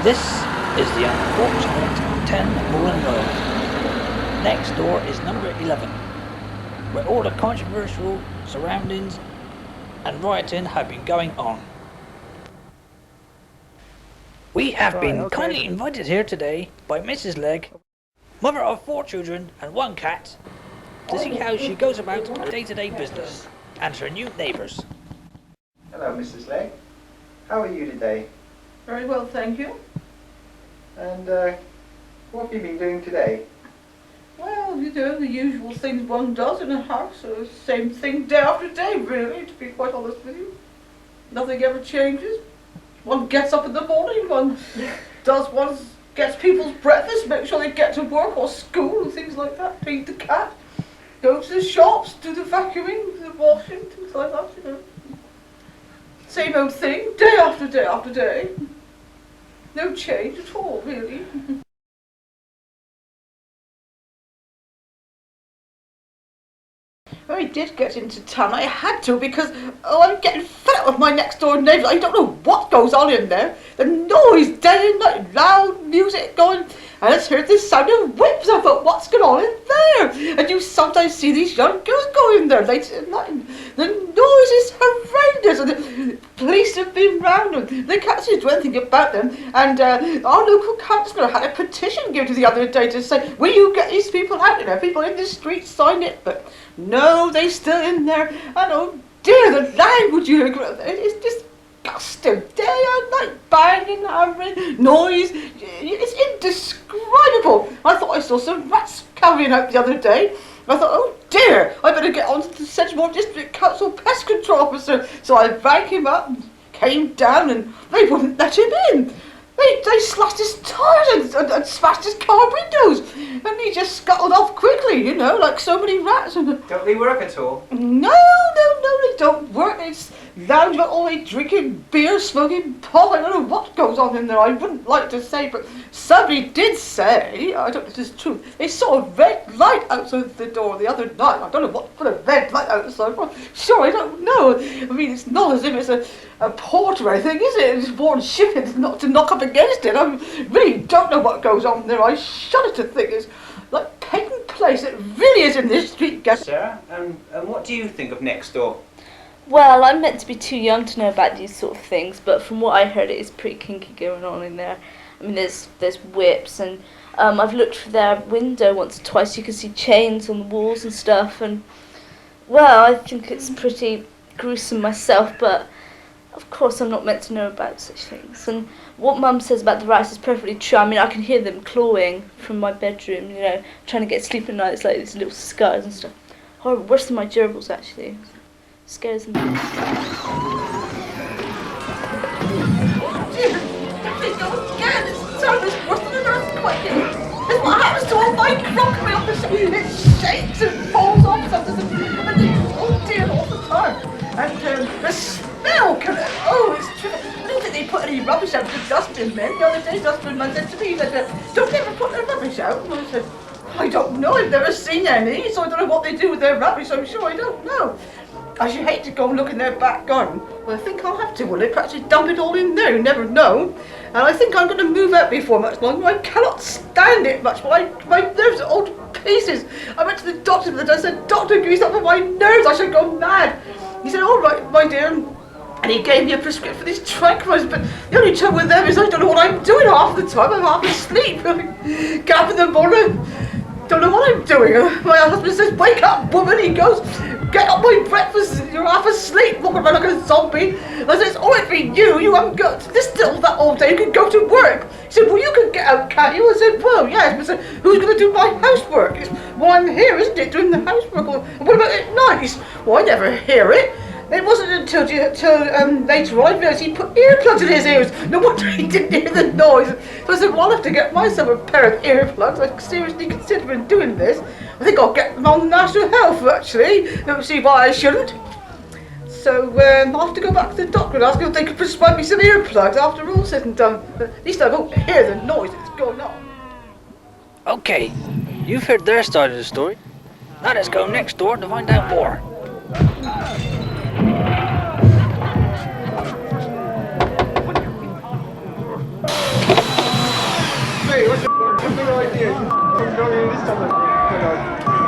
This is the unfortunate 10 Mullen Road. Next door is number 11, where all the controversial surroundings and rioting have been going on. We have been kindly invited here today by Mrs. Legg, mother of 4 children and 1 cat, to see how she goes about her day-to-day business and her new neighbours. Hello, Mrs. Legg. How are you today? Very well, thank you. And what have you been doing today? Well, you know, the usual things one does in a house, the same thing day after day, really, to be quite honest with you. Nothing ever changes. One gets up in the morning, one gets people's breakfast, make sure they get to work or school and things like that, feed the cat, go to the shops, do the vacuuming, the washing, things like that, you know. Same old thing, day after day after day. No change at all, really. I did get into town. I had to because I'm getting fed up with my next door neighbours. I don't know what goes on in there. The noise, day and night, loud music going. I just heard the sound of whips. I thought, what's going on in there? And you sometimes see these young girls go in there late at night. The noise is horrendous. And the police have been round them. They can't seem to do anything about them. And our local councillor had a petition given to the other day to say, will you get these people out of there? People in the streets sign it. But no, they're still in there. And oh dear, the language you hear, it's disgusting. Day and night, banging, hammering, noise. It's indescribable. I thought I saw some rats carrying out the other day. I thought, oh dear, I better get on to the Sedgemoor District Council Pest Control Officer. So I rang him up and came down and they wouldn't let him in. They slashed his tyres and smashed his car windows. And he just scuttled off quickly, you know, like so many rats. Don't they work at all? No, they don't work. It's lounge about all they drinking beer, smoking pot. I don't know what goes on in there. I wouldn't like to say, but somebody did say, I don't know if this is true, they saw a red light outside the door the other night. I don't know what put a red light outside. I'm sure, I don't know. I mean, it's not as if it's a port or anything, is it? It's worn shipping not to knock up against it. I really don't know what goes on there. I shudder to think it's like Peyton Place. It really is in this street. Sarah, and what do you think of next door? Well, I'm meant to be too young to know about these sort of things, but from what I heard, it is pretty kinky going on in there. I mean, there's whips, and I've looked through their window once or twice. You can see chains on the walls and stuff, and well, I think it's pretty gruesome myself, but of course I'm not meant to know about such things. And what Mum says about the rats is perfectly true. I mean, I can hear them clawing from my bedroom, you know, trying to get sleep at night. It's like these little scars and stuff. Horrible, worse than my gerbils, actually. Scares them. Dear, please go again. It sounds worse than an earthquake. It's what happens to all my crockery on the shelf. It shakes and falls off sometimes. And oh dear, all the time. And the smell, it's true. I don't think they put any rubbish out of the dustbin men. The other day, the dustbin man said to me, he said, don't they ever put their rubbish out? And I said, I don't know, I've never seen any, so I don't know what they do with their rubbish, I'm sure I don't know. I should hate to go and look in their back garden. Well, I think I'll have to, will they? Perhaps just dump it all in there, you never know. And I think I'm going to move out before much longer. I cannot stand it much, my nerves are all to pieces. I went to the doctor the other day, I said, doctor, give me something for my nerves, I should go mad. He said, all right, my dear. And he gave me a prescription for these tranquilizers, but the only trouble with them is I don't know what I'm doing half the time. I'm half asleep. Get up in the morning, don't know what I'm doing. My husband says, wake up, woman. He goes, get up my breakfast, you're half asleep, walking around like a zombie. I said, it's all right for you, you haven't got to this still that all day, you can go to work. He said, well, you can get out, can't you? I said, well, yes. But I said, who's going to do my housework? It's, well, I'm here, isn't it, doing the housework? Well, what about at night? He said, well, I never hear it. It wasn't until later on I realised he put earplugs in his ears. No wonder he didn't hear the noise. So I said, well, I'll have to get myself a pair of earplugs. I'm seriously considering doing this. I think I'll get them on National Health, actually. Don't see why I shouldn't. So I'll have to go back to the doctor and ask if they could prescribe me some earplugs after all said and done. But at least I won't hear the noise that's going on. Okay, you've heard their side of the story. Now let's go next door to find out more. Hey, what's your idea? Come join me this time.